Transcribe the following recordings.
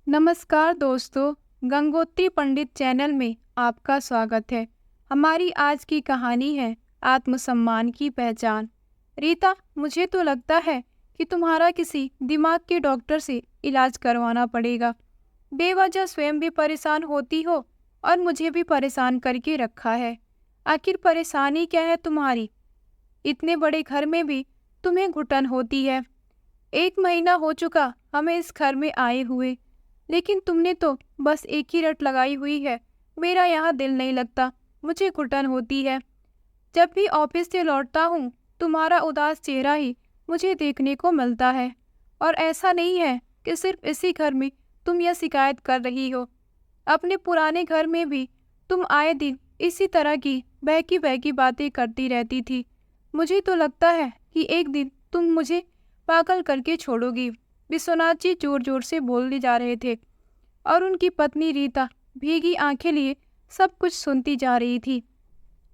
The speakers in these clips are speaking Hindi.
नमस्कार दोस्तों, गंगोत्री पंडित चैनल में आपका स्वागत है। हमारी आज की कहानी है आत्मसम्मान की पहचान। रीता, मुझे तो लगता है कि तुम्हारा किसी दिमाग के डॉक्टर से इलाज करवाना पड़ेगा। बेवजह स्वयं भी परेशान होती हो और मुझे भी परेशान करके रखा है। आखिर परेशानी क्या है तुम्हारी? इतने बड़े घर में भी तुम्हें घुटन होती है। 1 महीना हो चुका हमें इस घर में आए हुए, लेकिन तुमने तो बस एक ही रट लगाई हुई है। मेरा यहाँ दिल नहीं लगता, मुझे घुटन होती है। जब भी ऑफिस से लौटता हूँ, तुम्हारा उदास चेहरा ही मुझे देखने को मिलता है। और ऐसा नहीं है कि सिर्फ इसी घर में तुम यह शिकायत कर रही हो। अपने पुराने घर में भी तुम आए दिन इसी तरह की बहकी बहकी बातें करती रहती थी। मुझे तो लगता है कि एक दिन तुम मुझे पागल करके छोड़ोगी। विश्वनाथ जी जोर जोर से बोलने जा रहे थे और उनकी पत्नी रीता भीगी आंखें लिए सब कुछ सुनती जा रही थी।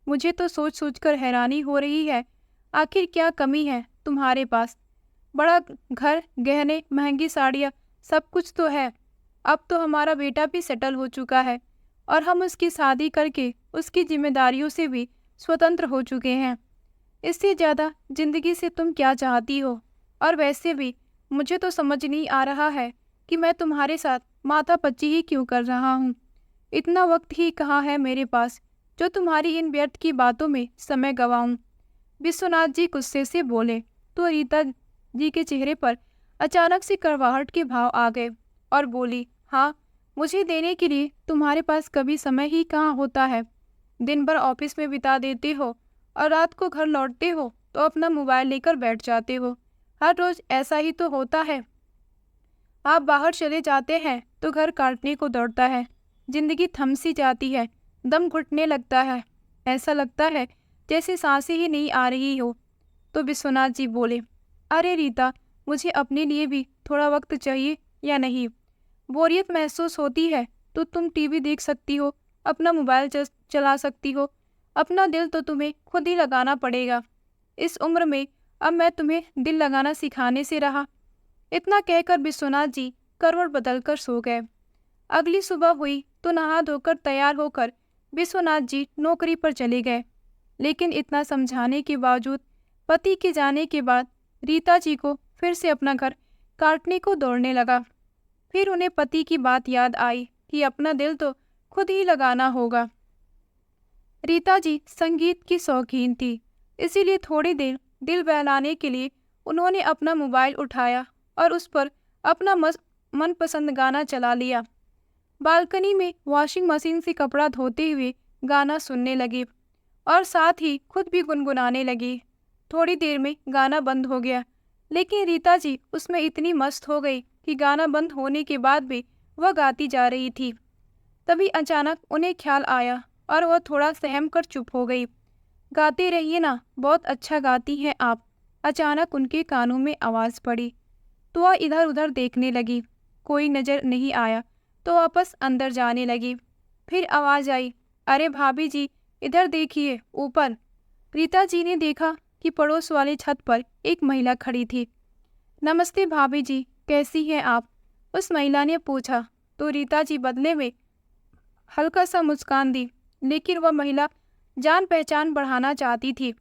मुझे तो सोच सोच कर हैरानी हो रही है, आखिर क्या कमी है तुम्हारे पास? बड़ा घर, गहने, महंगी साड़ियाँ, सब कुछ तो है। अब तो हमारा बेटा भी सेटल हो चुका है और हम उसकी शादी करके उसकी जिम्मेदारियों से भी स्वतंत्र हो चुके हैं। इससे ज़्यादा जिंदगी से तुम क्या चाहती हो? और वैसे भी मुझे तो समझ नहीं आ रहा है कि मैं तुम्हारे साथ माथापच्ची ही क्यों कर रहा हूँ। इतना वक्त ही कहाँ है मेरे पास जो तुम्हारी इन व्यर्थ की बातों में समय गंवाऊँ। विश्वनाथ जी गुस्से से बोले तो रीता जी के चेहरे पर अचानक से कड़वाहट के भाव आ गए और बोली, हाँ, मुझे देने के लिए तुम्हारे पास कभी समय ही कहाँ होता है। दिन भर ऑफिस में बिता देते हो और रात को घर लौटते हो तो अपना मोबाइल लेकर बैठ जाते हो। हर रोज ऐसा ही तो होता है। आप बाहर चले जाते हैं तो घर काटने को दौड़ता है। जिंदगी थम सी जाती है, दम घुटने लगता है। ऐसा लगता है जैसे सांसें ही नहीं आ रही हो। तो विश्वनाथ जी बोले, अरे रीता, मुझे अपने लिए भी थोड़ा वक्त चाहिए या नहीं? बोरियत महसूस होती है तो तुम टीवी देख सकती हो, अपना मोबाइल चला सकती हो। अपना दिल तो तुम्हें खुद ही लगाना पड़ेगा। इस उम्र में अब मैं तुम्हें दिल लगाना सिखाने से रहा? इतना कहकर विश्वनाथ जी करवट बदलकर सो गए। अगली सुबह हुई तो नहा धोकर तैयार होकर विश्वनाथ जी नौकरी पर चले गए। लेकिन इतना समझाने के बावजूद पति के जाने के बाद रीता जी को फिर से अपना घर काटने को दौड़ने लगा। फिर उन्हें पति की बात याद आई कि अपना दिल तो खुद ही लगाना होगा। रीता जी संगीत की शौकीन थी, इसीलिए थोड़ी देर दिल बहलाने के लिए उन्होंने अपना मोबाइल उठाया और उस पर अपना मनपसंद गाना चला लिया। बालकनी में वॉशिंग मशीन से कपड़ा धोते हुए गाना सुनने लगी और साथ ही खुद भी गुनगुनाने लगी। थोड़ी देर में गाना बंद हो गया, लेकिन रीता जी उसमें इतनी मस्त हो गई कि गाना बंद होने के बाद भी वह गाती जा रही थी। तभी अचानक उन्हें ख्याल आया और वह थोड़ा सहम कर चुप हो गई। गाते रहिए ना, बहुत अच्छा गाती हैं आप। अचानक उनके कानों में आवाज़ पड़ी तो वह इधर उधर देखने लगी। कोई नजर नहीं आया तो वापस अंदर जाने लगी। फिर आवाज़ आई, अरे भाभी जी, इधर देखिए ऊपर। रीता जी ने देखा कि पड़ोस वाली छत पर एक महिला खड़ी थी। नमस्ते भाभी जी, कैसी हैं आप? उस महिला ने पूछा तो रीता जी बदले में हल्का सा मुस्कान दी, लेकिन वह महिला जान पहचान बढ़ाना चाहती थी,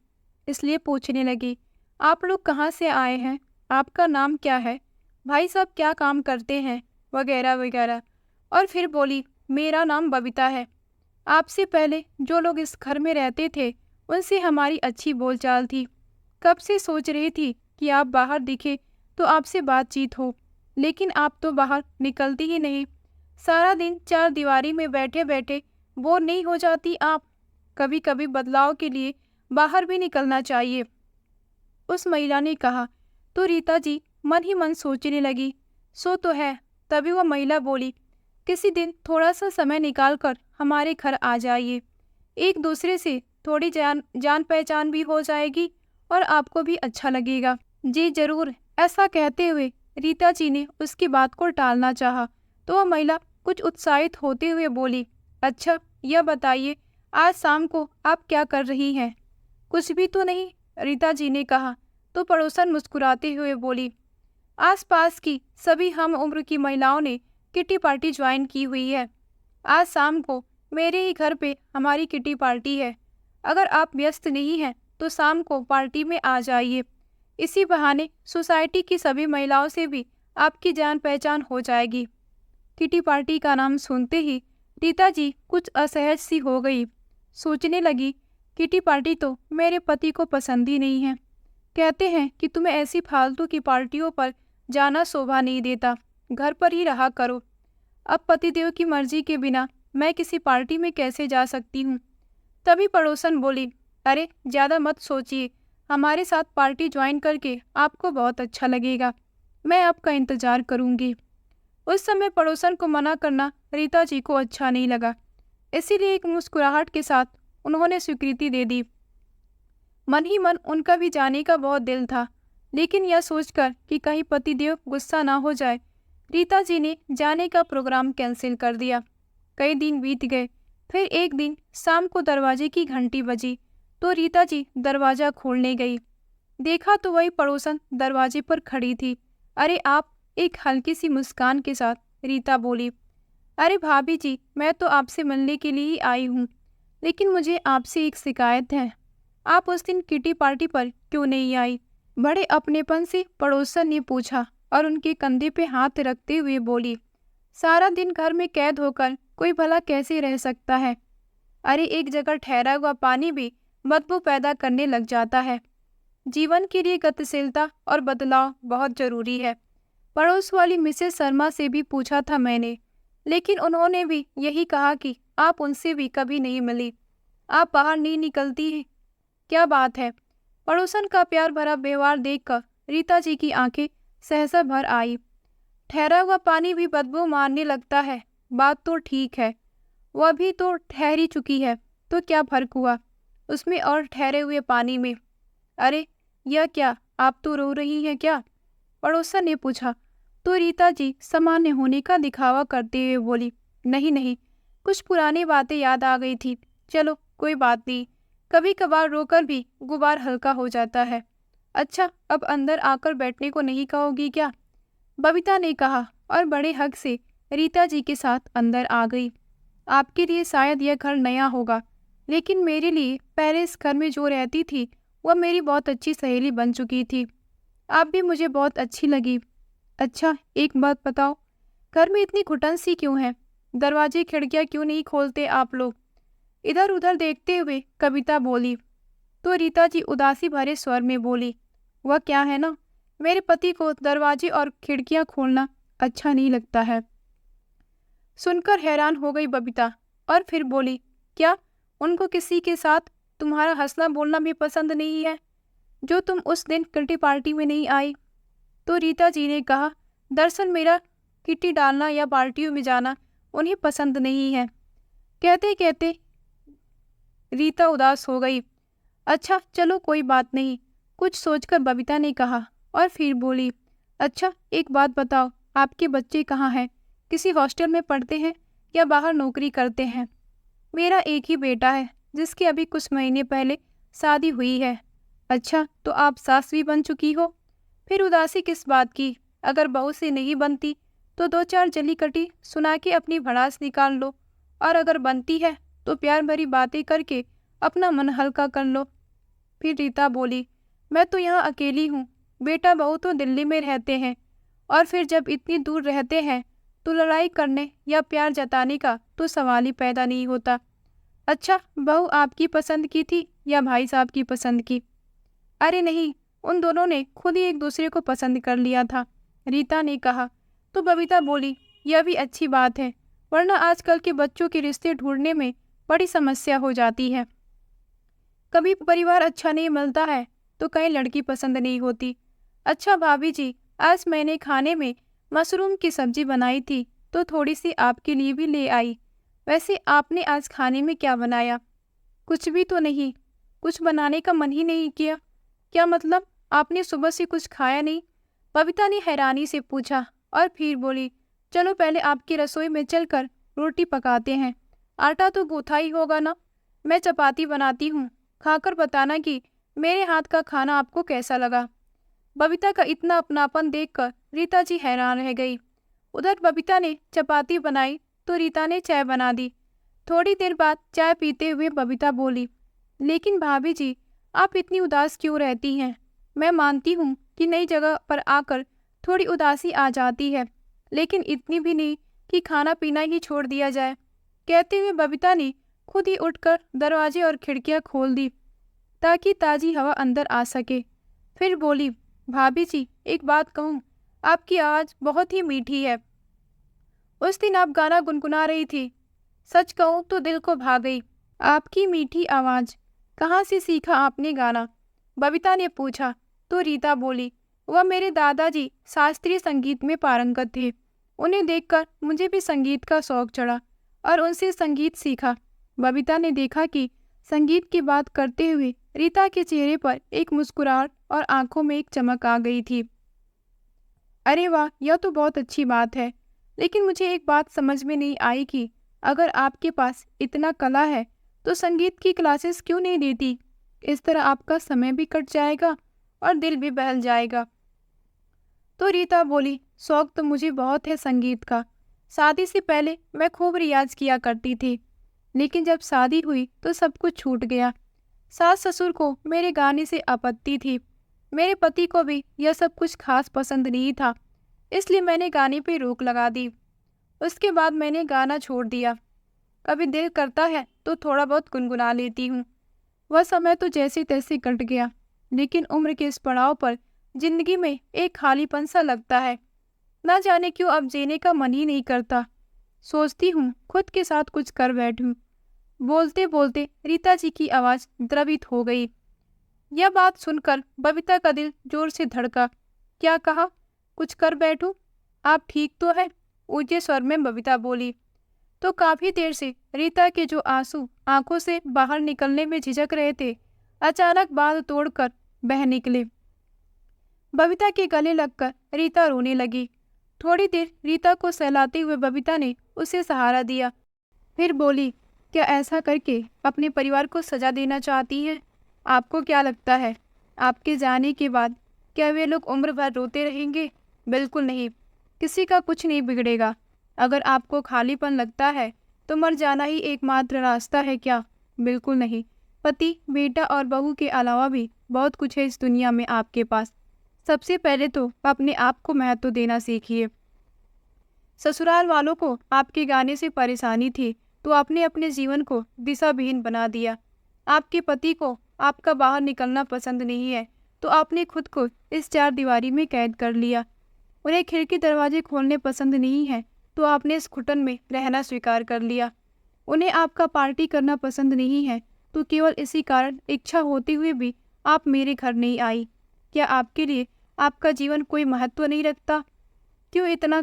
इसलिए पूछने लगी, आप लोग कहाँ से आए हैं? आपका नाम क्या है? भाई साहब क्या काम करते हैं? वगैरह वगैरह। और फिर बोली, मेरा नाम बबीता है। आपसे पहले जो लोग इस घर में रहते थे उनसे हमारी अच्छी बोलचाल थी। कब से सोच रही थी कि आप बाहर दिखे तो आपसे बातचीत हो, लेकिन आप तो बाहर निकलती ही नहीं। सारा दिन चार दीवारी में बैठे बैठे बोर नहीं हो जाती आप? कभी कभी बदलाव के लिए बाहर भी निकलना चाहिए। उस महिला ने कहा तो रीता जी मन ही मन सोचने लगी, सो तो है। तभी वह महिला बोली, किसी दिन थोड़ा सा समय निकालकर हमारे घर आ जाइए। एक दूसरे से थोड़ी जान पहचान भी हो जाएगी और आपको भी अच्छा लगेगा। जी जरूर। ऐसा कहते हुए रीता जी ने उसकी बात को टालना चाहा तो वह महिला कुछ उत्साहित होते हुए बोली, अच्छा यह बताइए, आज शाम को आप क्या कर रही हैं? कुछ भी तो नहीं, रीता जी ने कहा तो पड़ोसन मुस्कुराते हुए बोली, आसपास की सभी हम उम्र की महिलाओं ने किटी पार्टी ज्वाइन की हुई है। आज शाम को मेरे ही घर पे हमारी किटी पार्टी है। अगर आप व्यस्त नहीं हैं तो शाम को पार्टी में आ जाइए। इसी बहाने सोसाइटी की सभी महिलाओं से भी आपकी जान पहचान हो जाएगी। किटी पार्टी का नाम सुनते ही रीता जी कुछ असहज सी हो गई। सोचने लगी, किटी पार्टी तो मेरे पति को पसंद ही नहीं है। कहते हैं कि तुम्हें ऐसी फालतू की पार्टियों पर जाना शोभा नहीं देता, घर पर ही रहा करो। अब पतिदेव की मर्जी के बिना मैं किसी पार्टी में कैसे जा सकती हूँ। तभी पड़ोसन बोली, अरे ज़्यादा मत सोचिए, हमारे साथ पार्टी ज्वाइन करके आपको बहुत अच्छा लगेगा। मैं आपका इंतज़ार करूँगी। उस समय पड़ोसन को मना करना रीता जी को अच्छा नहीं लगा, इसीलिए एक मुस्कुराहट के साथ उन्होंने स्वीकृति दे दी। मन ही मन उनका भी जाने का बहुत दिल था, लेकिन यह सोचकर कि कहीं पतिदेव गुस्सा ना हो जाए, रीता जी ने जाने का प्रोग्राम कैंसिल कर दिया। कई दिन बीत गए। फिर एक दिन शाम को दरवाजे की घंटी बजी तो रीता जी दरवाज़ा खोलने गई। देखा तो वही पड़ोसन दरवाजे पर खड़ी थी। अरे आप, एक हल्की सी मुस्कान के साथ रीता बोली। अरे भाभी जी, मैं तो आपसे मिलने के लिए ही आई हूँ, लेकिन मुझे आपसे एक शिकायत है। आप उस दिन किटी पार्टी पर क्यों नहीं आई? बड़े अपनेपन से पड़ोसन ने पूछा और उनके कंधे पे हाथ रखते हुए बोली, सारा दिन घर में कैद होकर कोई भला कैसे रह सकता है? अरे एक जगह ठहरा हुआ पानी भी बदबू पैदा करने लग जाता है। जीवन के लिए गतिशीलता और बदलाव बहुत जरूरी है। पड़ोस वाली मिसेस शर्मा से भी पूछा था मैंने, लेकिन उन्होंने भी यही कहा कि आप उनसे भी कभी नहीं मिली। आप बाहर नहीं निकलती हैं। क्या बात है? पड़ोसन का प्यार भरा व्यवहार देखकर रीता जी की आंखें सहसा भर आई। ठहरा हुआ पानी भी बदबू मारने लगता है, बात तो ठीक है। वह भी तो ठहरी चुकी है, तो क्या फर्क हुआ उसमें और ठहरे हुए पानी में? अरे यह क्या, आप तो रो रही हैं क्या? पड़ोसन ने पूछा तो रीता जी सामान्य होने का दिखावा करते हुए बोली, नहीं नहीं, कुछ पुरानी बातें याद आ गई थी। चलो कोई बात नहीं, कभी कभार रोकर भी गुबार हल्का हो जाता है। अच्छा, अब अंदर आकर बैठने को नहीं कहोगी क्या? बबीता ने कहा और बड़े हक से रीता जी के साथ अंदर आ गई। आपके लिए शायद यह घर नया होगा, लेकिन मेरे लिए पहले इस घर में जो रहती थी वह मेरी बहुत अच्छी सहेली बन चुकी थी। आप भी मुझे बहुत अच्छी लगी। अच्छा एक बात बताओ, घर में इतनी घुटन सी क्यों है? दरवाजे खिड़कियां क्यों नहीं खोलते आप लोग? इधर उधर देखते हुए कविता बोली। तो रीता जी उदासी भरे स्वर में बोली, वह क्या है ना, मेरे पति को दरवाजे और खिड़कियां खोलना अच्छा नहीं लगता है। सुनकर हैरान हो गई बबीता और फिर बोली, क्या उनको किसी के साथ तुम्हारा हंसना बोलना भी पसंद नहीं है, जो तुम उस दिन किटी पार्टी में नहीं आई? तो रीता जी ने कहा, दरअसल मेरा किटी डालना या पार्टियों में जाना उन्हें पसंद नहीं है। कहते कहते रीता उदास हो गई। अच्छा चलो कोई बात नहीं, कुछ सोचकर बबीता ने कहा और फिर बोली, अच्छा एक बात बताओ, आपके बच्चे कहाँ हैं? किसी हॉस्टल में पढ़ते हैं या बाहर नौकरी करते हैं? मेरा एक ही बेटा है, जिसकी अभी कुछ महीने पहले शादी हुई है। अच्छा तो आप सास भी बन चुकी हो? फिर उदासी किस बात की? अगर बहू से नहीं बनती तो दो चार जली कटी सुना के अपनी भड़ास निकाल लो, और अगर बनती है तो प्यार भरी बातें करके अपना मन हल्का कर लो। फिर रीता बोली, मैं तो यहाँ अकेली हूँ, बेटा बहू तो दिल्ली में रहते हैं, और फिर जब इतनी दूर रहते हैं तो लड़ाई करने या प्यार जताने का तो सवाल ही पैदा नहीं होता। अच्छा बहू आपकी पसंद की थी या भाई साहब की पसंद की? अरे नहीं, उन दोनों ने खुद ही एक दूसरे को पसंद कर लिया था, रीता ने कहा। तो बबीता बोली, यह भी अच्छी बात है, वरना आजकल के बच्चों के रिश्ते ढूंढने में बड़ी समस्या हो जाती है। कभी परिवार अच्छा नहीं मिलता है तो कहीं लड़की पसंद नहीं होती। अच्छा भाभी जी, आज मैंने खाने में मशरूम की सब्जी बनाई थी तो थोड़ी सी आपके लिए भी ले आई। वैसे आपने आज खाने में क्या बनाया? कुछ भी तो नहीं, कुछ बनाने का मन ही नहीं किया। क्या मतलब, आपने सुबह से कुछ खाया नहीं? बबीता ने हैरानी से पूछा और फिर बोली, चलो पहले आपकी रसोई में चलकर रोटी पकाते हैं। आटा तो गूथा ही होगा ना? मैं चपाती बनाती हूँ, खाकर बताना कि मेरे हाथ का खाना आपको कैसा लगा। बबीता का इतना अपनापन देखकर रीता जी हैरान रह गई। उधर बबीता ने चपाती बनाई तो रीता ने चाय बना दी। थोड़ी देर बाद चाय पीते हुए बबीता बोली, लेकिन भाभी जी, आप इतनी उदास क्यों रहती हैं? मैं मानती हूँ कि नई जगह पर आकर थोड़ी उदासी आ जाती है, लेकिन इतनी भी नहीं कि खाना पीना ही छोड़ दिया जाए। कहते हुए बबीता ने खुद ही उठकर दरवाजे और खिड़कियां खोल दी ताकि ताजी हवा अंदर आ सके। फिर बोली, भाभी जी, एक बात कहूँ, आपकी आवाज़ बहुत ही मीठी है। उस दिन आप गाना गुनगुना रही थी, सच कहूँ तो दिल को भा गई। आपकी मीठी आवाज़, कहाँ से सीखा आपने गाना? बबीता ने पूछा तो रीता बोली, वह मेरे दादाजी शास्त्रीय संगीत में पारंगत थे। उन्हें देखकर मुझे भी संगीत का शौक चढ़ा और उनसे संगीत सीखा। बबीता ने देखा कि संगीत की बात करते हुए रीता के चेहरे पर एक मुस्कुराहट और आंखों में एक चमक आ गई थी। अरे वाह, यह तो बहुत अच्छी बात है, लेकिन मुझे एक बात समझ में नहीं आई कि अगर आपके पास इतना कला है तो संगीत की क्लासेस क्यों नहीं देती? इस तरह आपका समय भी कट जाएगा और दिल भी बहल जाएगा। तो रीता बोली, शौक तो मुझे बहुत है संगीत का। शादी से पहले मैं खूब रियाज किया करती थी, लेकिन जब शादी हुई तो सब कुछ छूट गया। सास ससुर को मेरे गाने से आपत्ति थी। मेरे पति को भी यह सब कुछ खास पसंद नहीं था, इसलिए मैंने गाने पे रोक लगा दी। उसके बाद मैंने गाना छोड़ दिया। कभी दिल करता है तो थोड़ा बहुत गुनगुना लेती हूँ। वह समय तो जैसे तैसे कट गया, लेकिन उम्र के इस पड़ाव पर जिंदगी में एक खालीपन सा लगता है। ना जाने क्यों अब जीने का मन ही नहीं करता। सोचती हूँ खुद के साथ कुछ कर बैठूं। बोलते बोलते रीता जी की आवाज़ द्रवित हो गई। यह बात सुनकर बबीता का दिल जोर से धड़का। क्या कहा? कुछ कर बैठूं? आप ठीक तो है? ऊंचे स्वर में बबीता बोली। तो काफी देर से रीता के जो आंसू आंखों से बाहर निकलने में झिझक रहे थे, अचानक बांध तोड़कर बह निकले। बबीता के गले लगकर रीता रोने लगी। थोड़ी देर रीता को सहलाते हुए बबीता ने उसे सहारा दिया। फिर बोली, क्या ऐसा करके अपने परिवार को सजा देना चाहती है? आपको क्या लगता है, आपके जाने के बाद क्या वे लोग उम्र भर रोते रहेंगे? बिल्कुल नहीं, किसी का कुछ नहीं बिगड़ेगा। अगर आपको खालीपन लगता है तो मर जाना ही एकमात्र रास्ता है क्या? बिल्कुल नहीं। पति, बेटा और बहू के अलावा भी बहुत कुछ है इस दुनिया में आपके पास। सबसे पहले तो अपने आप को महत्व देना सीखिए। ससुराल वालों को आपके गाने से परेशानी थी तो आपने अपने जीवन को दिशाविहीन बना दिया। आपके पति को आपका बाहर निकलना पसंद नहीं है तो आपने खुद को इस चार दीवारी में कैद कर लिया। उन्हें खिड़की दरवाजे खोलने पसंद नहीं है तो आपने इस घुटन में रहना स्वीकार कर लिया। उन्हें आपका पार्टी करना पसंद नहीं है तो केवल इसी कारण इच्छा होते हुए भी आप मेरे घर नहीं आई। क्या आपके लिए आपका जीवन कोई महत्व नहीं रखता? क्यों इतना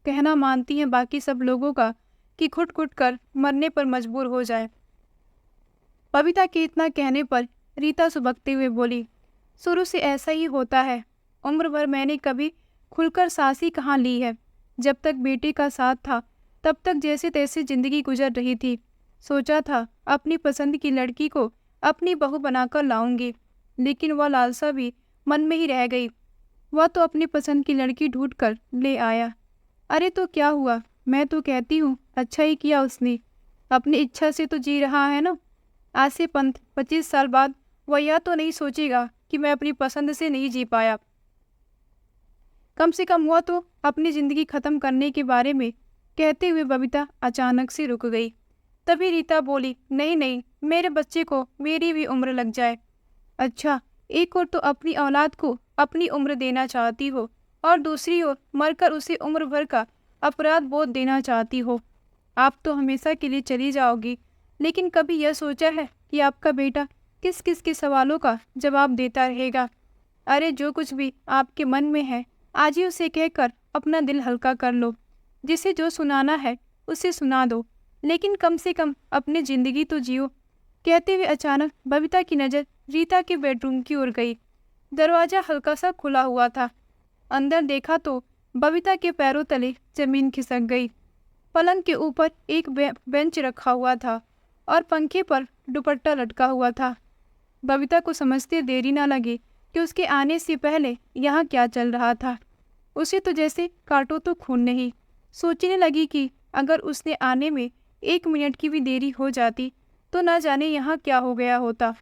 कहना मानती हैं बाकी सब लोगों का कि घुट घुट कर मरने पर मजबूर हो जाए? बबीता के इतना कहने पर रीता सुबकते हुए बोली, शुरू से ऐसा ही होता है। उम्र भर मैंने कभी खुलकर सांस ही कहाँ ली है। जब तक बेटे का साथ था तब तक जैसे तैसे जिंदगी गुजर रही थी। सोचा था अपनी पसंद की लड़की को अपनी बहू बनाकर लाऊंगी, लेकिन वह लालसा भी मन में ही रह गई। वह तो अपनी पसंद की लड़की ढूंढ कर ले आया। अरे तो क्या हुआ? मैं तो कहती हूँ अच्छा ही किया उसने। अपनी इच्छा से तो जी रहा है ना। आज से 25 साल बाद वह यह तो नहीं सोचेगा कि मैं अपनी पसंद से नहीं जी पाया। कम से कम वह तो अपनी ज़िंदगी ख़त्म करने के बारे में कहते हुए बबीता अचानक से रुक गई। तभी रीता बोली, नहीं नहीं, मेरे बच्चे को मेरी भी उम्र लग जाए। अच्छा, एक ओर तो अपनी औलाद को अपनी उम्र देना चाहती हो और दूसरी ओर मरकर उसे उम्र भर का अपराध बोध देना चाहती हो। आप तो हमेशा के लिए चली जाओगी, लेकिन कभी यह सोचा है कि आपका बेटा किस किस के सवालों का जवाब देता रहेगा? अरे जो कुछ भी आपके मन में है आज ही उसे कहकर अपना दिल हल्का कर लो। जिसे जो सुनाना है उसे सुना दो, लेकिन कम से कम अपनी ज़िंदगी तो जियो। कहते हुए अचानक बबीता की नज़र रीता के बेडरूम की ओर गई। दरवाज़ा हल्का सा खुला हुआ था। अंदर देखा तो बबीता के पैरों तले जमीन खिसक गई। पलंग के ऊपर एक बेंच रखा हुआ था और पंखे पर दुपट्टा लटका हुआ था। बबीता को समझते देरी ना लगी कि उसके आने से पहले यहाँ क्या चल रहा था। उसे तो जैसे काटो तो खून नहीं, सोचने लगी कि अगर उसने आने में 1 मिनट की भी देरी हो जाती तो न जाने यहाँ क्या हो गया होता।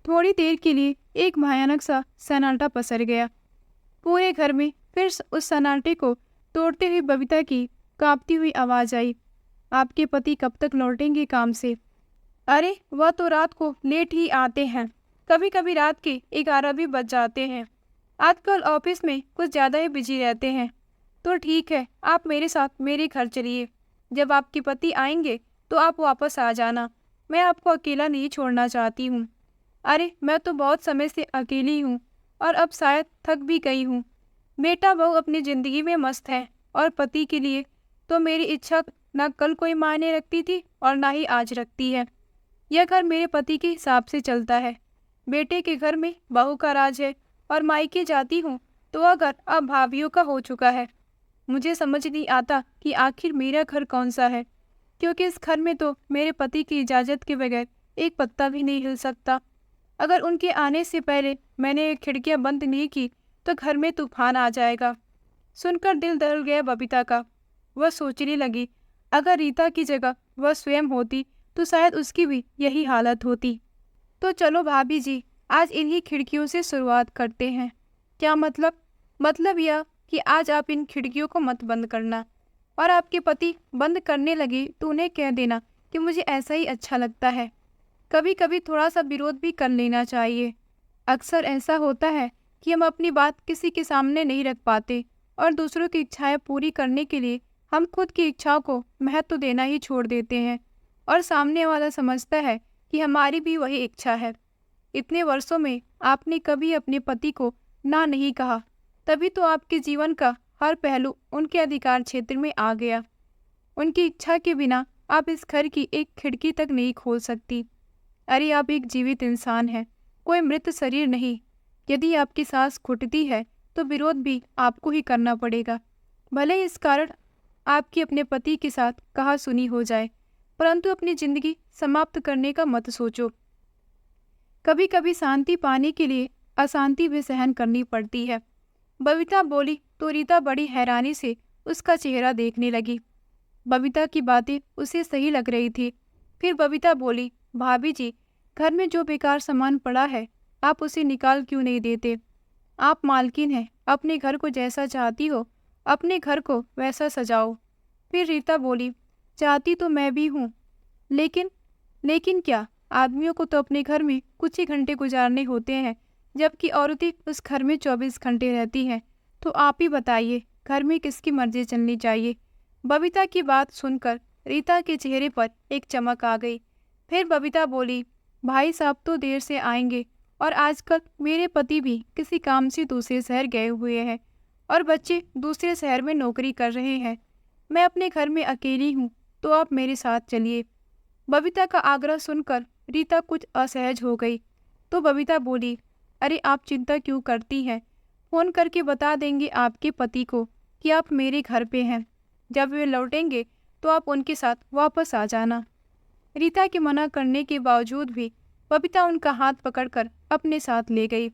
थोड़ी देर के लिए एक भयानक सा सन्नाटा पसर गया। पूरे घर में फिर उस सन्नाटे को तोड़ते हुए बबीता की कांपती हुई आवाज आई, आपके पति कब तक लौटेंगे काम से? अरे वह तो रात को लेट ही आते हैं, कभी कभी रात के 11 भी बज जाते हैं। आजकल ऑफिस में कुछ ज़्यादा ही बिजी रहते हैं। तो ठीक है, आप मेरे साथ मेरे घर चलिए। जब आपके पति आएंगे तो आप वापस आ जाना। मैं आपको अकेला नहीं छोड़ना चाहती हूँ। अरे मैं तो बहुत समय से अकेली हूँ और अब शायद थक भी गई हूँ। बेटा बहू अपनी ज़िंदगी में मस्त है और पति के लिए तो मेरी इच्छा न कल कोई मायने रखती थी और ना ही आज रखती है। यह घर मेरे पति के हिसाब से चलता है। बेटे के घर में बहू का राज है और मायके जाती हूँ तो वह घर अब भाभीियों का हो चुका है। मुझे समझ नहीं आता कि आखिर मेरा घर कौन सा है, क्योंकि इस घर में तो मेरे पति की इजाज़त के बगैर एक पत्ता भी नहीं हिल सकता। अगर उनके आने से पहले मैंने खिड़कियां बंद नहीं की तो घर में तूफान आ जाएगा। सुनकर दिल दहल गया बबीता का। वह सोचने लगी, अगर रीता की जगह वह स्वयं होती तो शायद उसकी भी यही हालत होती। तो चलो भाभी जी, आज इन्हीं खिड़कियों से शुरुआत करते हैं। क्या मतलब? मतलब यह कि आज आप इन खिड़कियों को मत बंद करना, और आपके पति बंद करने लगे तो उन्हें कह देना कि मुझे ऐसा ही अच्छा लगता है। कभी कभी थोड़ा सा विरोध भी कर लेना चाहिए। अक्सर ऐसा होता है कि हम अपनी बात किसी के सामने नहीं रख पाते और दूसरों की इच्छाएं पूरी करने के लिए हम खुद की इच्छाओं को महत्व देना ही छोड़ देते हैं और सामने वाला समझता है कि हमारी भी वही इच्छा है। इतने वर्षों में आपने कभी अपने पति को ना नहीं कहा, तभी तो आपके जीवन का हर पहलू उनके अधिकार क्षेत्र में आ गया। उनकी इच्छा के बिना आप इस घर की एक खिड़की तक नहीं खोल सकती। अरे आप एक जीवित इंसान हैं, कोई मृत शरीर नहीं। यदि आपकी सांस घुटती है तो विरोध भी आपको ही करना पड़ेगा। भले ही इस कारण आपकी अपने पति के साथ कहा सुनी हो जाए, परंतु अपनी जिंदगी समाप्त करने का मत सोचो। कभी कभी शांति पाने के लिए अशांति भी सहन करनी पड़ती है। बबीता बोली तो रीता बड़ी हैरानी से उसका चेहरा देखने लगी। बबीता की बातें उसे सही लग रही थी। फिर बबीता बोली, भाभी जी, घर में जो बेकार सामान पड़ा है आप उसे निकाल क्यों नहीं देते? आप मालकिन हैं, अपने घर को जैसा चाहती हो अपने घर को वैसा सजाओ। फिर रीता बोली, चाहती तो मैं भी हूँ, लेकिन क्या? आदमियों को तो अपने घर में कुछ ही घंटे गुजारने होते हैं, जबकि औरतें उस घर में 24 घंटे रहती हैं। तो आप ही बताइए, घर में किसकी मर्जी चलनी चाहिए? बबीता की बात सुनकर रीता के चेहरे पर एक चमक आ गई। फिर बबीता बोली, भाई साहब तो देर से आएंगे और आजकल मेरे पति भी किसी काम से दूसरे शहर गए हुए हैं और बच्चे दूसरे शहर में नौकरी कर रहे हैं। मैं अपने घर में अकेली हूँ, तो आप मेरे साथ चलिए। बबीता का आग्रह सुनकर रीता कुछ असहज हो गई। तो बबीता बोली, अरे आप चिंता क्यों करती हैं? फ़ोन करके बता देंगे आपके पति को कि आप मेरे घर पे हैं। जब वे लौटेंगे तो आप उनके साथ वापस आ जाना। रीता के मना करने के बावजूद भी बबीता उनका हाथ पकड़कर अपने साथ ले गई।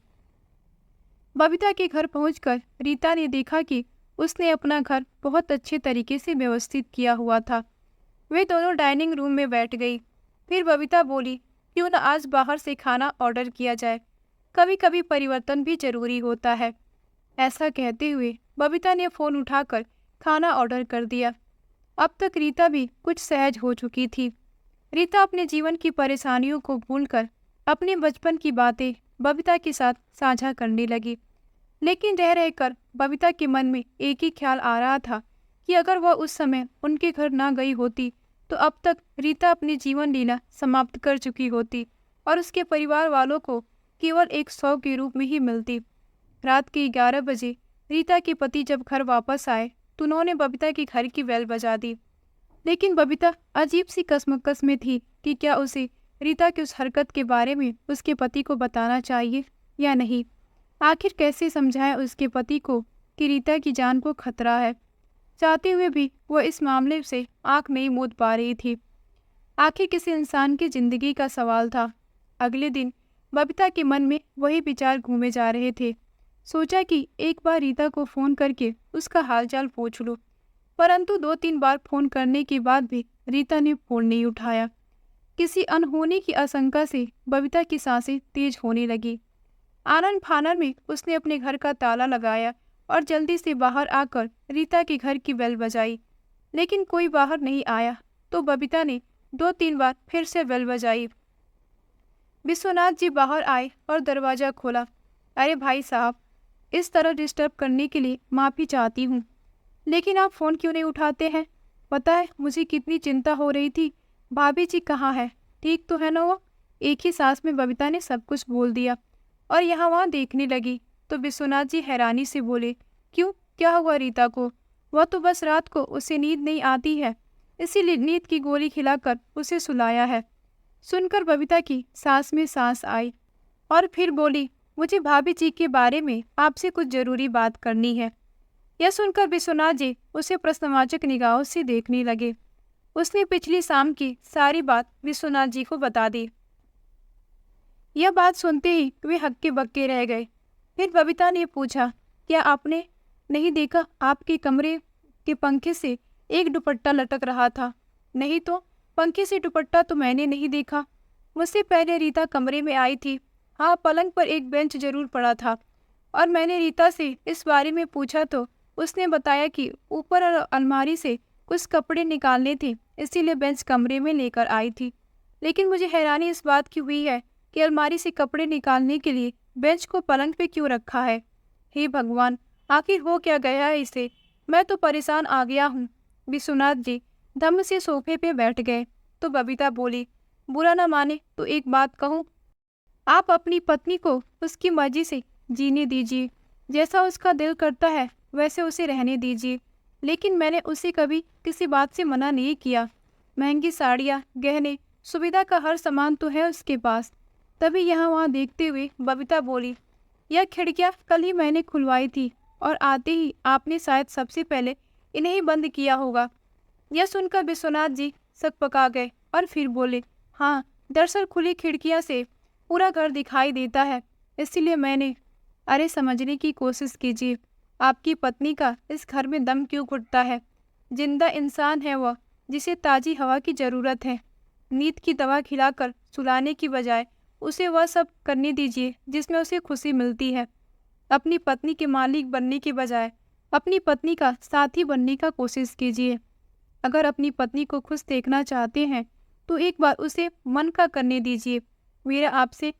बबीता के घर पहुंचकर रीता ने देखा कि उसने अपना घर बहुत अच्छे तरीके से व्यवस्थित किया हुआ था। वे दोनों डाइनिंग रूम में बैठ गई। फिर बबीता बोली, क्यों न आज बाहर से खाना ऑर्डर किया जाए, कभी कभी परिवर्तन भी जरूरी होता है। ऐसा कहते हुए बबीता ने फ़ोन उठाकर खाना ऑर्डर कर दिया। अब तक रीता भी कुछ सहज हो चुकी थी। रीता अपने जीवन की परेशानियों को भूलकर अपने बचपन की बातें बबीता के साथ साझा करने लगी। लेकिन रह रहकर बबीता के मन में एक ही ख्याल आ रहा था कि अगर वह उस समय उनके घर ना गई होती तो अब तक रीता अपनी जीवन लीला समाप्त कर चुकी होती और उसके परिवार वालों को केवल एक शव के रूप में ही मिलती। रात के 11 बजे रीता के पति जब घर वापस आए तो उन्होंने बबीता के घर की बेल बजा दी। लेकिन बबीता अजीब सी कशमकश में थी कि क्या उसे रीता की उस हरकत के बारे में उसके पति को बताना चाहिए या नहीं। आखिर कैसे समझाएं उसके पति को कि रीता की जान को खतरा है। चाहते हुए भी वह इस मामले से आंख नहीं मूंद पा रही थी। आखिर किसी इंसान की जिंदगी का सवाल था। अगले दिन बबीता के मन में वही विचार घूमे जा रहे थे। सोचा कि एक बार रीता को फ़ोन करके उसका हालचाल पूछ लूं। परंतु 2-3 बार फोन करने के बाद भी रीता ने फोन नहीं उठाया। किसी अनहोनी की आशंका से बबीता की सांसें तेज होने लगी। आनन फानन में उसने अपने घर का ताला लगाया और जल्दी से बाहर आकर रीता के घर की बेल बजाई, लेकिन कोई बाहर नहीं आया। तो बबीता ने 2-3 बार फिर से बेल बजाई। विश्वनाथ जी बाहर आए और दरवाजा खोला। अरे भाई साहब, इस तरह डिस्टर्ब करने के लिए माफ़ी चाहती हूँ, लेकिन आप फ़ोन क्यों नहीं उठाते हैं? पता है मुझे कितनी चिंता हो रही थी। भाभी जी कहाँ है? ठीक तो है ना वो? एक ही सांस में बबीता ने सब कुछ बोल दिया और यहाँ वहाँ देखने लगी। तो विश्वनाथ जी हैरानी से बोले, क्यों, क्या हुआ रीता को? वह तो बस रात को उसे नींद नहीं आती है, इसीलिए नींद की गोली खिलाकर उसे सुलाया है। सुनकर बबीता की सांस में सांस आई और फिर बोली, मुझे भाभी जी के बारे में आपसे कुछ जरूरी बात करनी है। यह सुनकर विश्वनाथ जी उसे प्रश्नवाचक निगाहों से देखने लगे। उसने पिछली शाम की सारी बात विश्वनाथ जी को बता दी। यह बात सुनते ही वे हक्के बक्के रह गए। फिर बबीता ने पूछा, क्या आपने नहीं देखा आपके कमरे के पंखे से एक दुपट्टा लटक रहा था? नहीं तो, पंखे से दुपट्टा तो मैंने नहीं देखा। मुझसे पहले रीता कमरे में आई थी। हाँ, पलंग पर एक बेंच जरूर पड़ा था और मैंने रीता से इस बारे में पूछा तो उसने बताया कि ऊपर अलमारी से कुछ कपड़े निकालने थे, इसीलिए बेंच कमरे में लेकर आई थी। लेकिन मुझे हैरानी इस बात की हुई है कि अलमारी से कपड़े निकालने के लिए बेंच को पलंग पे क्यों रखा है? हे भगवान, आखिर हो क्या गया है इसे? मैं तो परेशान आ गया हूँ। विश्वनाथ जी धम्म से सोफे पे बैठ गए। तो बबीता बोली, बुरा न माने तो एक बात कहूँ, आप अपनी पत्नी को उसकी मर्जी से जीने दीजिए। जैसा उसका दिल करता है वैसे उसे रहने दीजिए। लेकिन मैंने उसे कभी किसी बात से मना नहीं किया। महंगी साड़ियाँ, गहने, सुविधा का हर सामान तो है उसके पास। तभी यहाँ वहाँ देखते हुए बबीता बोली, यह खिड़कियाँ कल ही मैंने खुलवाई थी और आते ही आपने शायद सबसे पहले इन्हें ही बंद किया होगा। यह सुनकर विश्वनाथ जी सकपका गए और फिर बोले, हाँ, दरअसल खुली खिड़कियाँ से पूरा घर दिखाई देता है, इसीलिए मैंने। अरे समझने की कोशिश कीजिए, आपकी पत्नी का इस घर में दम क्यों घुटता है? जिंदा इंसान है वह, जिसे ताज़ी हवा की ज़रूरत है। नींद की दवा खिलाकर सुलाने की बजाय उसे वह सब करने दीजिए जिसमें उसे खुशी मिलती है। अपनी पत्नी के मालिक बनने के बजाय अपनी पत्नी का साथी बनने का कोशिश कीजिए। अगर अपनी पत्नी को खुश देखना चाहते हैं तो एक बार उसे मन का करने दीजिए। मेरा आपसे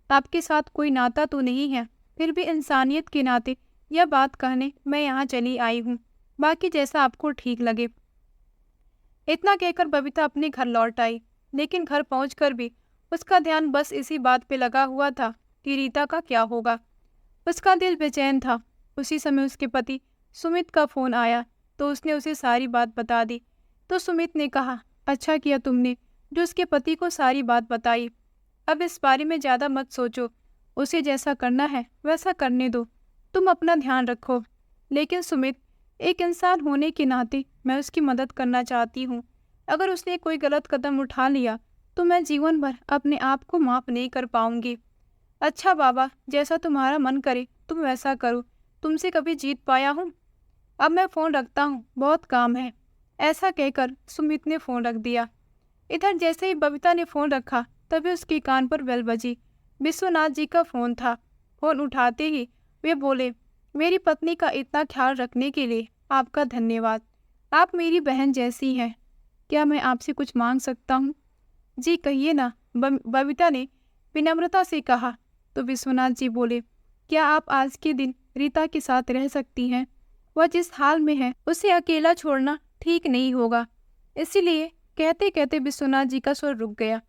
आपके साथ कोई नाता तो नहीं है, फिर भी इंसानियत के नाते यह बात कहने मैं यहाँ चली आई हूँ। बाकी जैसा आपको ठीक लगे। इतना कहकर बबीता अपने घर लौट आई, लेकिन घर पहुंचकर भी उसका ध्यान बस इसी बात पे लगा हुआ था कि रीता का क्या होगा। उसका दिल बेचैन था। उसी समय उसके पति सुमित का फोन आया तो उसने उसे सारी बात बता दी। तो सुमित ने कहा, अच्छा किया तुमने जो उसके पति को सारी बात बताई। अब इस बारे में ज़्यादा मत सोचो, उसे जैसा करना है वैसा करने दो, तुम अपना ध्यान रखो। लेकिन सुमित, एक इंसान होने के नाते मैं उसकी मदद करना चाहती हूँ। अगर उसने कोई गलत कदम उठा लिया तो मैं जीवन भर अपने आप को माफ़ नहीं कर पाऊंगी। अच्छा बाबा, जैसा तुम्हारा मन करे तुम वैसा करो, तुमसे कभी जीत पाया हूँ? अब मैं फ़ोन रखता हूँ, बहुत काम है। ऐसा कहकर सुमित ने फ़ोन रख दिया। इधर जैसे ही बबीता ने फ़ोन रखा तभी उसके कान पर बेल बजी। विश्वनाथ जी का फ़ोन था। फ़ोन उठाते ही वे बोले, मेरी पत्नी का इतना ख्याल रखने के लिए आपका धन्यवाद। आप मेरी बहन जैसी हैं। क्या मैं आपसे कुछ मांग सकता हूँ? जी कहिए ना, बबीता ने विनम्रता से कहा। तो विश्वनाथ जी बोले, क्या आप आज के दिन रीता के साथ रह सकती हैं? वह जिस हाल में है उसे अकेला छोड़ना ठीक नहीं होगा। इसीलिए कहते कहते विश्वनाथ जी का स्वर रुक गया।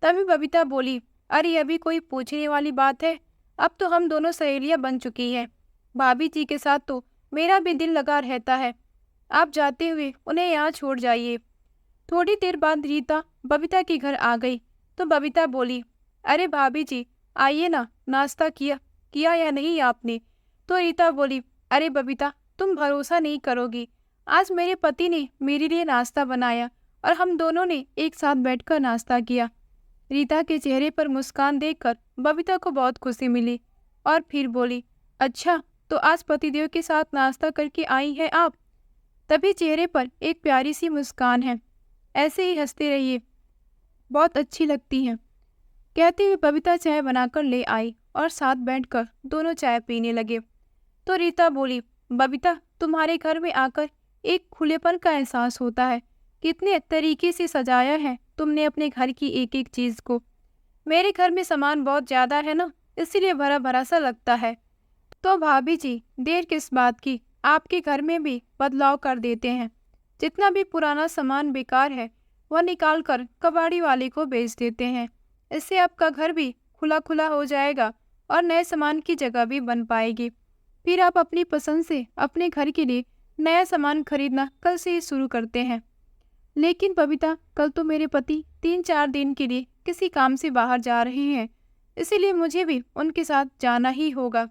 तभी बबीता बोली, अरे अभी कोई पूछने वाली बात है? अब तो हम दोनों सहेलियां बन चुकी हैं। भाभी जी के साथ तो मेरा भी दिल लगा रहता है। आप जाते हुए उन्हें यहाँ छोड़ जाइए। थोड़ी देर बाद रीता बबीता के घर आ गई तो बबीता बोली, अरे भाभी जी आइए ना, नाश्ता किया किया या नहीं आपने? तो रीता बोली, अरे बबीता, तुम भरोसा नहीं करोगी, आज मेरे पति ने मेरे लिए नाश्ता बनाया और हम दोनों ने एक साथ बैठकर नाश्ता किया। रीता के चेहरे पर मुस्कान देखकर बबीता को बहुत खुशी मिली और फिर बोली, अच्छा तो आज पतिदेव के साथ नाश्ता करके आई हैं आप? तभी चेहरे पर एक प्यारी सी मुस्कान है। ऐसे ही हंसते रहिए, बहुत अच्छी लगती हैं। कहते हुए बबीता चाय बनाकर ले आई और साथ बैठकर दोनों चाय पीने लगे। तो रीता बोली, बबीता, तुम्हारे घर में आकर एक खुलेपन का एहसास होता है। कितने तरीके से सजाया है तुमने अपने घर की एक एक चीज को। मेरे घर में सामान बहुत ज्यादा है ना, इसीलिए भरा भरा सा लगता है। तो भाभी जी, देर किस बात की, आपके घर में भी बदलाव कर देते हैं। जितना भी पुराना सामान बेकार है वह निकाल कर कबाड़ी वाले को बेच देते हैं। इससे आपका घर भी खुला खुला हो जाएगा और नए सामान की जगह भी बन पाएगी। फिर आप अपनी पसंद से अपने घर के लिए नया सामान खरीदना कल से ही शुरू करते हैं। लेकिन बबीता, कल तो मेरे पति 3-4 दिन के लिए किसी काम से बाहर जा रहे हैं, इसीलिए मुझे भी उनके साथ जाना ही होगा।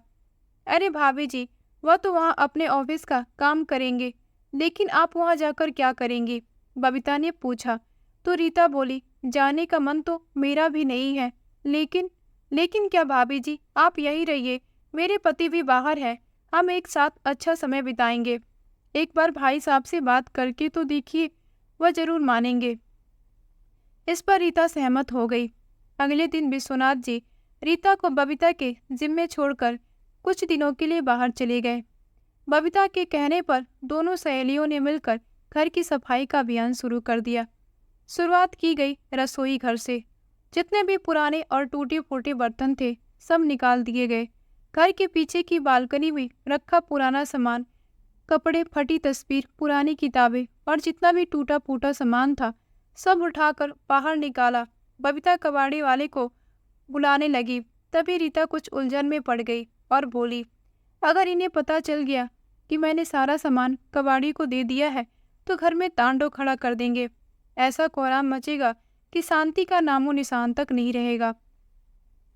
अरे भाभी जी, वह तो वहाँ अपने ऑफिस का काम करेंगे, लेकिन आप वहाँ जाकर क्या करेंगी? बबीता ने पूछा। तो रीता बोली, जाने का मन तो मेरा भी नहीं है, लेकिन लेकिन क्या भाभी जी, आप यही रहिए, मेरे पति भी बाहर है, हम एक साथ अच्छा समय बिताएंगे। एक बार भाई साहब से बात करके तो देखिए, वह जरूर मानेंगे। इस पर रीता सहमत हो गई। अगले दिन विश्वनाथ जी रीता को बबीता के जिम्मे छोड़कर कुछ दिनों के लिए बाहर चले गए। बबीता के कहने पर दोनों सहेलियों ने मिलकर घर की सफाई का अभियान शुरू कर दिया। शुरुआत की गई रसोई घर से। जितने भी पुराने और टूटे फूटे बर्तन थे सब निकाल दिए गए। घर के पीछे की बालकनी में रखा पुराना सामान, कपड़े, फटी तस्वीर, पुरानी किताबें और जितना भी टूटा फूटा सामान था सब उठाकर बाहर निकाला। बबीता कबाड़ी वाले को बुलाने लगी। तभी रीता कुछ उलझन में पड़ गई और बोली, अगर इन्हें पता चल गया कि मैंने सारा सामान कबाड़ी को दे दिया है तो घर में तांडव खड़ा कर देंगे। ऐसा कोहराम मचेगा कि शांति का नामो निशान तक नहीं रहेगा।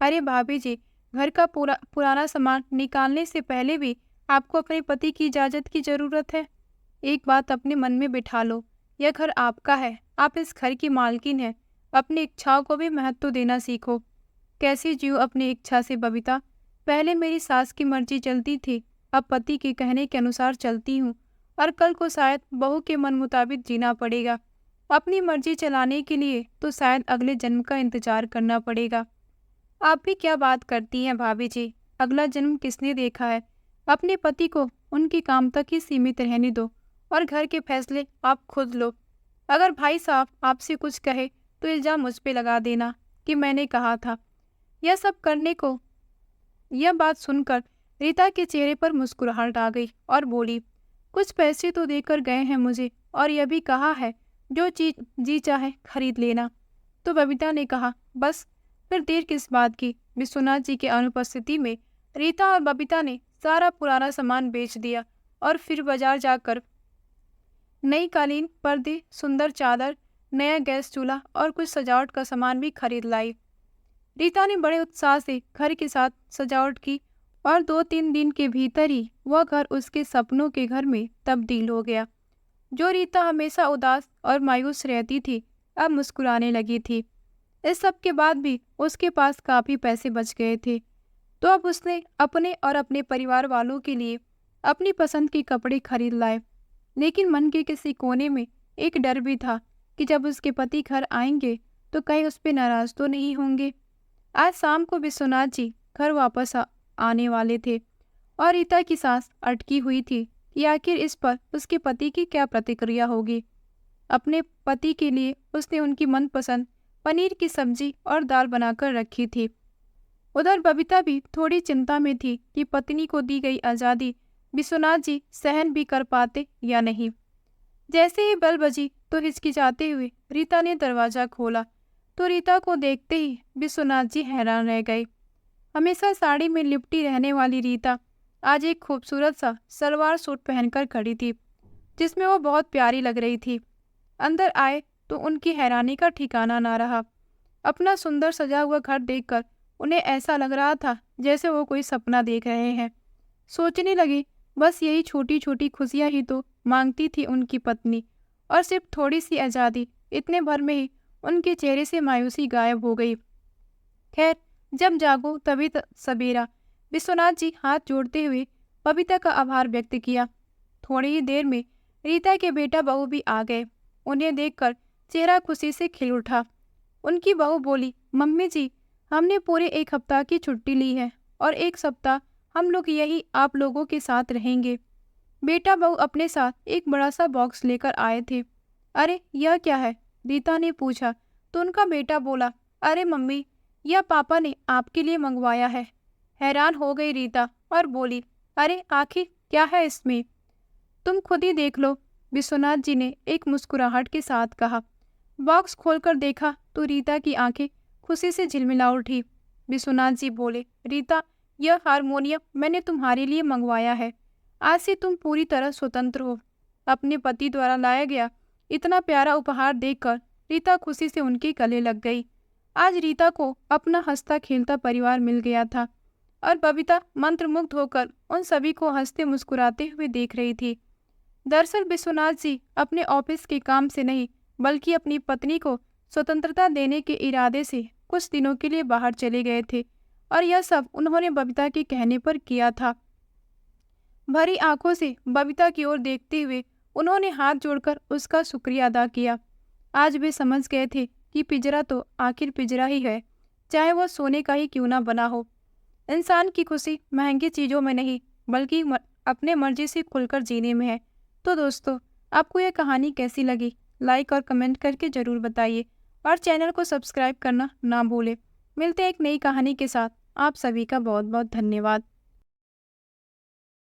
अरे भाभी जी, घर का पुराना सामान निकालने से पहले भी आपको अपने पति की इजाजत की जरूरत है। एक बात अपने मन में बिठा लो, यह घर आपका है, आप इस घर की मालकिन है। अपनी इच्छाओं को भी महत्व देना सीखो। कैसे जियो अपनी इच्छा से बबीता? पहले मेरी सास की मर्जी चलती थी, अब पति के कहने के अनुसार चलती हूँ और कल को शायद बहू के मन मुताबिक जीना पड़ेगा। अपनी मर्जी चलाने के लिए तो शायद अगले जन्म का इंतजार करना पड़ेगा। आप भी क्या बात करती हैं भाभी जी, अगला जन्म किसने देखा है? अपने पति को उनके काम तक ही सीमित रहने दो और घर के फैसले आप खुद लो। अगर भाई साहब आपसे कुछ कहे तो इल्जाम मुझ पे लगा देना कि मैंने कहा था। यह बात सुनकर रीता के चेहरे पर मुस्कुराहट आ गई और बोली, कुछ पैसे तो देकर गए हैं मुझे और यह भी कहा है जो चीज जी चाहे खरीद लेना। तो बबीता ने कहा, बस फिर देर किस बात की? विश्वनाथ जी के अनुपस्थिति में रीता और बबीता ने सारा पुराना सामान बेच दिया और फिर बाजार जाकर नई कालीन, पर्दे, सुंदर चादर, नया गैस चूल्हा और कुछ सजावट का सामान भी खरीद लाई। रीता ने बड़े उत्साह से घर के साथ सजावट की और 2-3 दिन के भीतर ही वह घर उसके सपनों के घर में तब्दील हो गया। जो रीता हमेशा उदास और मायूस रहती थी अब मुस्कुराने लगी थी। इस सब के बाद भी उसके पास काफी पैसे बच गए थे, तो अब उसने अपने और अपने परिवार वालों के लिए अपनी पसंद के कपड़े खरीद लाए। लेकिन मन के किसी कोने में एक डर भी था कि जब उसके पति घर आएंगे तो कहीं उस पर नाराज तो नहीं होंगे। आज शाम को विश्वनाथ जी घर वापस आने वाले थे और रीता की सांस अटकी हुई थी कि आखिर इस पर उसके पति की क्या प्रतिक्रिया होगी। अपने पति के लिए उसने उनकी मनपसंद पनीर की सब्जी और दाल बनाकर रखी थी। उधर बबीता भी थोड़ी चिंता में थी कि पत्नी को दी गई आज़ादी विश्वनाथ जी सहन भी कर पाते या नहीं। जैसे ही बेल बजी तो हिचकिचाते हुए रीता ने दरवाजा खोला तो रीता को देखते ही विश्वनाथ जी हैरान रह गए। हमेशा साड़ी में लिपटी रहने वाली रीता आज एक खूबसूरत सा सलवार सूट पहनकर खड़ी थी, जिसमें वो बहुत प्यारी लग रही थी। अंदर आए तो उनकी हैरानी का ठिकाना ना रहा। अपना सुंदर सजा हुआ घर देखकर उन्हें ऐसा लग रहा था जैसे वो कोई सपना देख रहे हैं। सोचने लगी, बस यही छोटी छोटी खुशियां ही तो मांगती थी उनकी पत्नी, और सिर्फ थोड़ी सी आज़ादी। इतने भर में ही उनके चेहरे से मायूसी गायब हो गई। खैर, जब जागो तभी सवेरा। विश्वनाथ जी हाथ जोड़ते हुए बबीता का आभार व्यक्त किया। थोड़ी ही देर में रीता के बेटा बहू भी आ गए। उन्हें देखकर चेहरा खुशी से खिल उठा। उनकी बहू बोली, मम्मी जी, हमने पूरे 1 हफ्ता की छुट्टी ली है और 1 सप्ताह हम लोग यही आप लोगों के साथ रहेंगे। बेटा बहू अपने साथ एक बड़ा सा बॉक्स लेकर आए थे। अरे यह क्या है? रीता ने पूछा तो उनका बेटा बोला, अरे मम्मी, यह पापा ने आपके लिए मंगवाया है। हैरान हो गई रीता और बोली, अरे आखिर क्या है इसमें? तुम खुद ही देख लो, विश्वनाथ जी ने एक मुस्कुराहट के साथ कहा। बॉक्स खोलकर देखा तो रीता की आंखें खुशी से झिलमिला उठी। विश्वनाथ जी बोले, रीता, यह हारमोनियम मैंने तुम्हारे लिए मंगवाया है। आज से तुम पूरी तरह स्वतंत्र हो। अपने पति द्वारा लाया गया इतना प्यारा उपहार देखकर रीता खुशी से उनके गले लग गई। आज रीता को अपना हंसता खेलता परिवार मिल गया था और बबीता मंत्रमुग्ध होकर उन सभी को हंसते मुस्कुराते हुए देख रही थी। दरअसल विश्वनाथ जी अपने ऑफिस के काम से नहीं, बल्कि अपनी पत्नी को स्वतंत्रता देने के इरादे से कुछ दिनों के लिए बाहर चले गए थे और यह सब उन्होंने बबीता के कहने पर किया था। भरी आंखों से बबीता की ओर देखते हुए उन्होंने हाथ जोड़कर उसका शुक्रिया अदा किया। आज वे समझ गए थे कि पिंजरा तो आखिर पिंजरा ही है, चाहे वह सोने का ही क्यों ना बना हो। इंसान की खुशी महंगी चीज़ों में नहीं, बल्कि अपने मर्जी से खुलकर जीने में है। तो दोस्तों, आपको यह कहानी कैसी लगी? लाइक और कमेंट करके ज़रूर बताइए और चैनल को सब्सक्राइब करना ना भूलें। मिलते हैं एक नई कहानी के साथ। आप सभी का बहुत बहुत धन्यवाद।